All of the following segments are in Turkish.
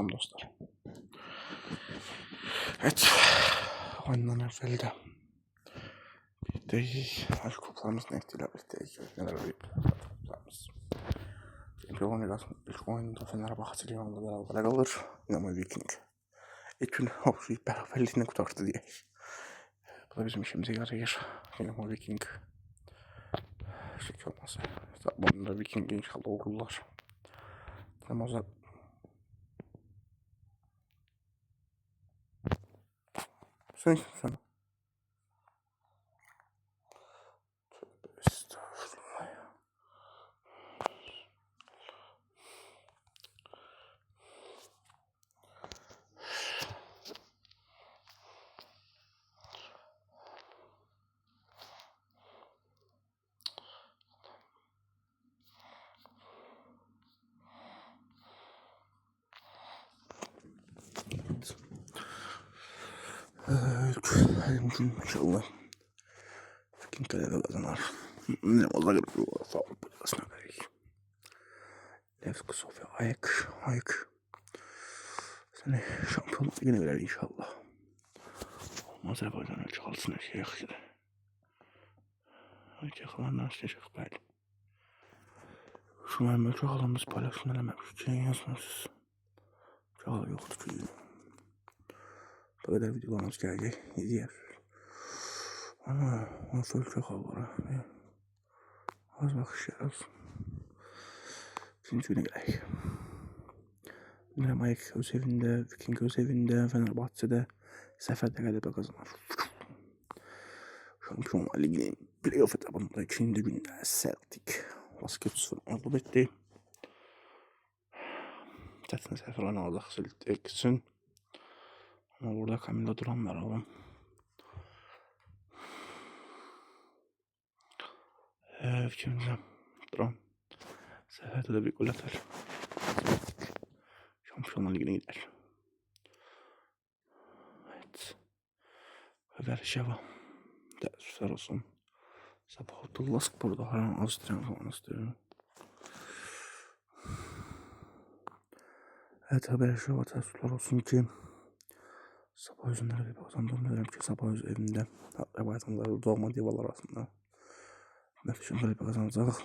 Tamam dostlar. Evet. Oyundan evvelde birlikteyiz. Aşk kuplarımız neftiyle birlikteyiz. Neler kuplarımız. Şampiyon Ligası ilk oyununda Fenerbahçe Lyon'la beraber kalır. Dinamo Viking. İlk hopsuyup beraberliğini kurtardı diye. Bu da bizim işimize yarayır. Dinamo Viking. Şık olmasa. Zamanında Viking inşallah olurlar. Dinamo sen. Estağfurullah. Bugün inşallah Viking kalede kazanır. Ne olacak bu Avrupa Ligası'na belki. Levski Sofya Ayak. Seni şampiyonluk yine verir inşallah. Azerbaycan'a çalsın şeyh işte. Çakalar nasıl belli. Şu an çakalımız paylaşımdan hememiş. Şeyin yazmaz. Çakal yoktu ki. Bu kadar videolarımız gelecek. İzleyer. Ama nasıl çakal var ha. Az bakışlarız. İkinci güne gerek. Mike öz evinde, Viking öz evinde, Fenerbahçe'de seferde galibiyet kazanır. Şampiyonlar Ligi'nin playoff etabında ikinci günde Celtic Basket mağlup etti. Çetin seferden aldık Celtic'sin. Ama burada Camilo Duran var oğlum. Fikrimizde Duran. Seferde de bir gol atar. Şampiyonlar Ligi'ne gider. Evet. Haber şeva. Teessüfler olsun. Sabah Abdullah burada her an Avusturya falan istiyorum. Evet haber şeva teessüfler olsun ki Sabah yüzünleri bir kazandığını bilirim ki Sabah yüz evinde hatta bayramları doğma divalar arasında Mefiş'in böyle bir kazanacak.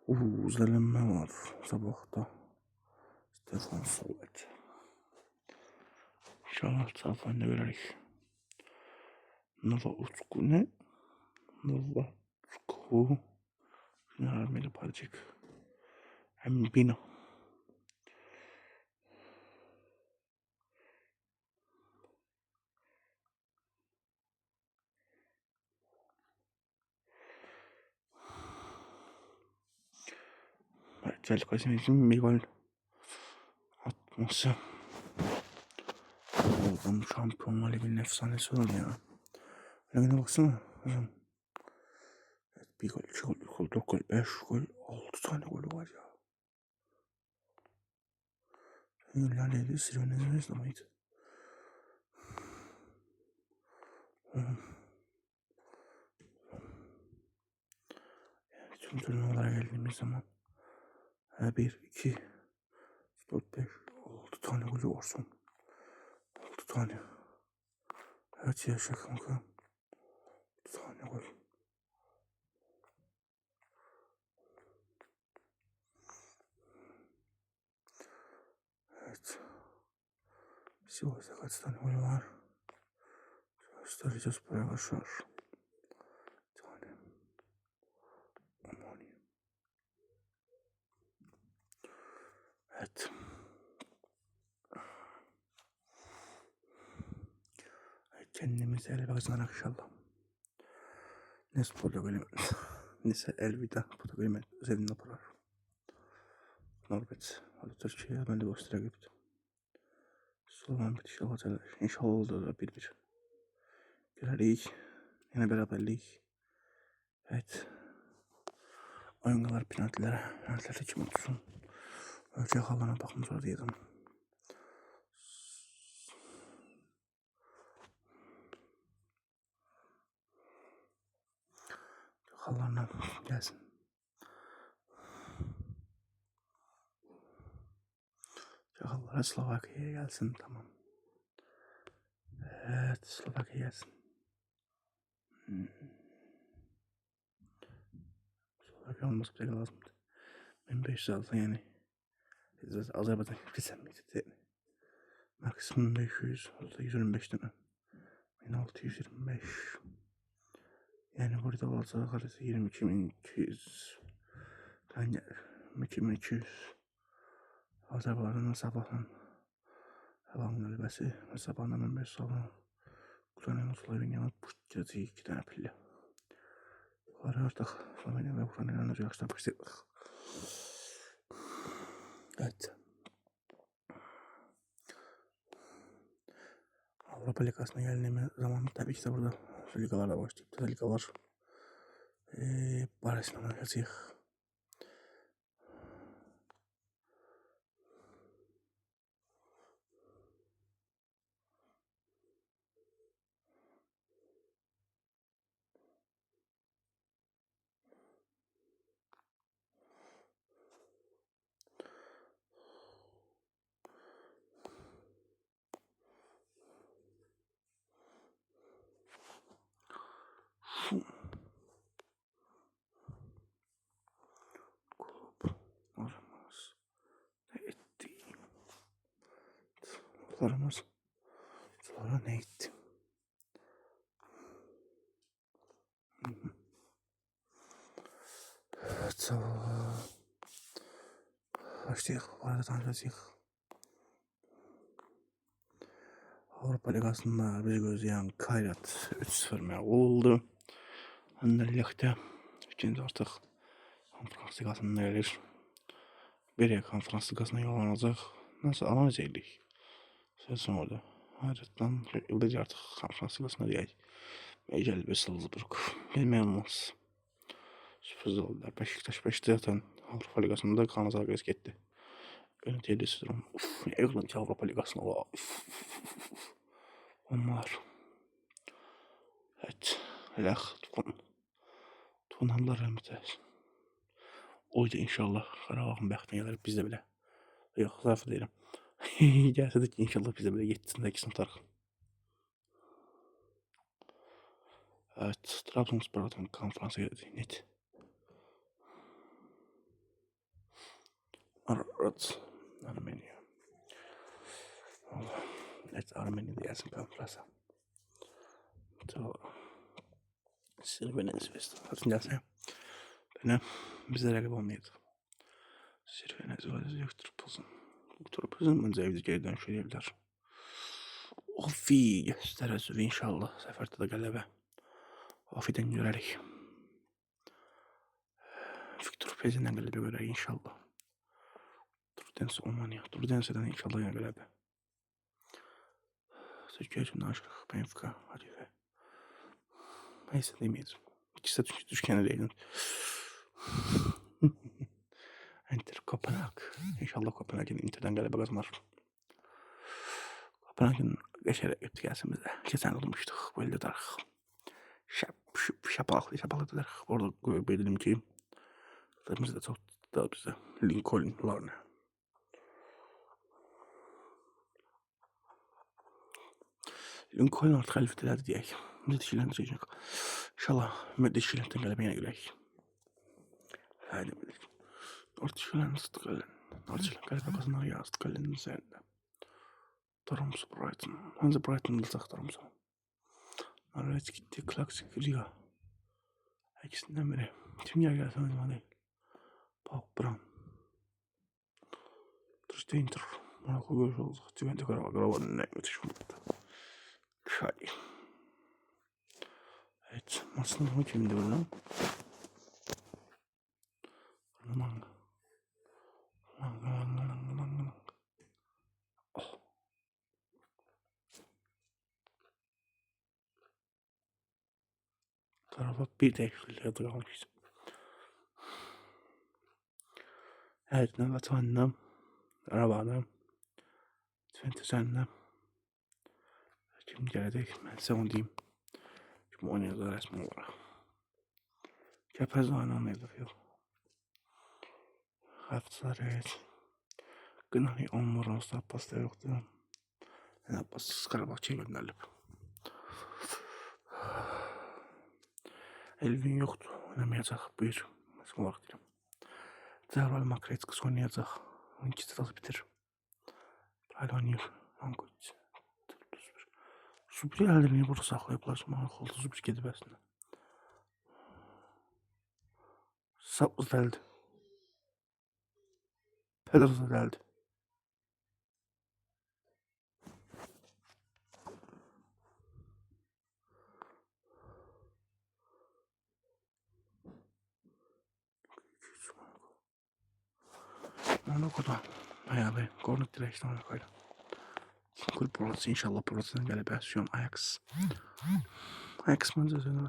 Zəlimə var sabahda. Stefan Solvet. İnşallah sağlıklarını vererek. Nova Utku ne? Nova Utku. Ne harmeli parçacık. Hem bina. Celtic Asimiz'in bir gol atması. Oğlum Şampiyonlar Ligi'nin efsanesi olur ya. Öyle baksana. Evet, bir gol, 2 gol, 3 gol, 4 gol, 5 gol, 6 tane golü var ya. Lale'yle Sirvenez'imiz de mıydı? Tüm turnuvalara geldiğimiz zaman 1, 2, 4, 5, 6 tane golü var son. 6 tane. Evet yaşa kanka. 6 tane gol. Evet. Sivas'ta kaç tane gol var? Göstereceğiz buraya arkadaşlar. Bir tane. Aman. Evet. Kendimize el bakacağız inşallah. Ne sporda bölüm. Neyse elvida. Bu da bölüm üzerinde parar. Norbet. Hadi Türkiye'ye ben de Avustralya gittim. Slovan bitiş alacaklar. İnşallah oldu da 1-1. Görelik. Yine beraberlik. Evet. Oyuncular penaltilere. Penaltilere kim olsun? Ölçek halına bakın sonra diyelim. Hallarına gelsin. Çakallara Slovakya'ya gelsin, tamam. Evet, Slovakya gelsin. Slovakya olması bize lazımdı. 1500 alsan yani. Azerbaycan kesem miydi? Maksimum 500, orada 125'ten 1625. Yani burada olsa karısı 22.200. Yani 22.200. Azerbaycan'ın sabahın. Havan galibəsi və sabahla 15 sabah. Ukrayna Sloveniyanın Pushkəsi 2 tane pilli. Var artık Slovenya ve Ukrayna'nın önce yaxşı tapışdıq. Evet. Avrupa Ligası'na geldiğimiz zaman tabii ki de burada ligalarla başlayıp da ligalar barəsində oynayacağıq. Kulüp sonra ne etti? Evet, başlayalım. Bu arada tanışacağız. Avrupa Ligası'nda bizi gözleyen Kayrat 3-0 məğlub oldu. Anderlecht'te ikinci artıq Konferans Ligası'nda gelir. Biriye Konferans Ligası'na yollanacaq. Nasıl alamayacaqdık? Sözüm orada. Hayratdan yıldızca artıq Konferans Ligası'na deyək. Mecel bir Salzburg. Bilməyəm olmaz. Sürpriz oldular. Beşiktaş zaten Avrupa Ligası'nda Kaan Zagres gitti. Yöneticileri sürüm. Ne yıkılınca Avrupa Ligası'na ola. Onlar. Evet. Helak. Tuğanlar rahmet eylesin. Oydu inşallah. Qarabağın bəxtinə gəlir bizdə belə. Yox, zarf deyirəm. Gəlsə də ki, inşallah bizdə belə 7-sində 2 tutarıq. Evet, Trabzonspor'dan konferansa geldi. Net. Evet, Armenya. Evet, Armenya gelsin konferansa. Tamam. Sirvene Zvesta. Hatun gelse. Beni bize rakip olmaydı. Sirvene Zvesta yoktur Puls'un. Doktor Puls'un bence evde geri dönüş edebilir. Ofi gösteririz inşallah. Seferde de galebe. Ofi'den görerek. Victor Pezin'den galebe görerek inşallah. Turdense Omanya. Turdense'den inşallah yine galebe. Türkiye için aşık. Benfica. Hadi be. Neyse demeyiz. İkisi de düşkene değilim. Inter Kopenhag. İnşallah Kopenhag'ın Inter'den galebe kazanır. Kopenhag'ın geçerek gitti gelsin bize. Geçen olmuştuk. Böyle dedik. Şapalak dedik. Orada belirledim ki bizde çok da bize Lincoln'larını. Lincoln artık haliftelerdi diyek. Biz dişilendirecek. İnşallah dişilenden galebeye girek. Haydi bilir. Dişilen ıstıkalen. Dişilen galebe kazanır ya ıstıkalenin üzerinde. Tromsø Brighton. Hangi Brighton bulsak Tromsø? Norveç gitti. Klasik Liga. İkisinden biri. Kim gelse oynamak değil. Pauk Brown. Tırstı Inter. Monaco görüş olacak. Tüvende Karavan'ın ne müthiş oldu. Şahane. Evet. Maçın adamı kimdi burada? Manga. Oh. Tarafa bir değişiklikle kalmıştım. Evet, nöbet annem. Arabada. Tüvente Şimdi gelecek. Ben size onu diyeyim. Şimdi oynuyordu resmi olarak. Kepez oynanıyordu. Haftalar evet. Gınani 10 Moroz Abbas da yoktu. Yani Abbas Karabakçı'ya gönderilip. Elvin yoktu. Oynamayacak. Buyur. Mesela olarak diyelim. Zerval Makretskis oynayacak. 12 sırası bitir. Hala oynayır. Ankoç. Subri eldirini burada saxlayıblar. Mənə oldu Subri gedib əslində. Sapız dəldi. Pedrosa dəldi. Onu kadar. Bayağı bir kornik direkten koydu. Kulüp orası inşallah burasından qələbə. Siyom Ajax. Ajax məncə sənə.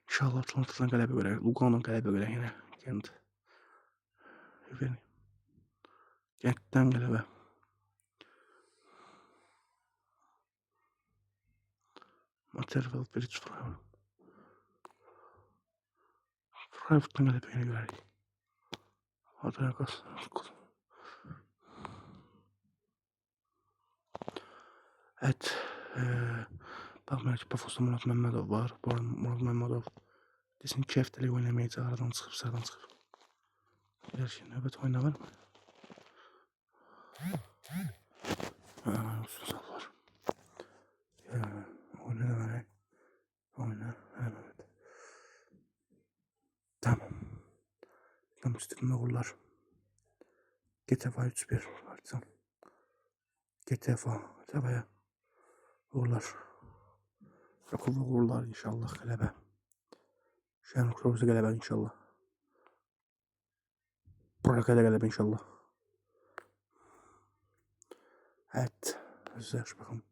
İnşallah Atlantadan qələbə görək. Lugano qələbə görək yenə. Gent. Gentdən qələbə. Material Bridge Freiburg. Freiburg'dan qələbə yenə görək. Ajax. Evet. Bakmayın ki Pafos'ta Murat Məmmədov var. Bu arada Murat Məmmədov desin ki həftəlik oynamayacaq. Aradan çıxıb, sıradan çıxıb. Bilir ki növbət oyuna var mı? Uzun sağ var. Oyna da var. Oyna. Evet. Tamam. Tam üstünde uğurlar. GTFA 3-1 Partizan. GTFA'ya uğurlar. Rakılı uğurlar inşallah qələbə. Şəhər Krox'da qələbə inşallah. Buraka'da qələbə inşallah. Evet. Özler bakalım.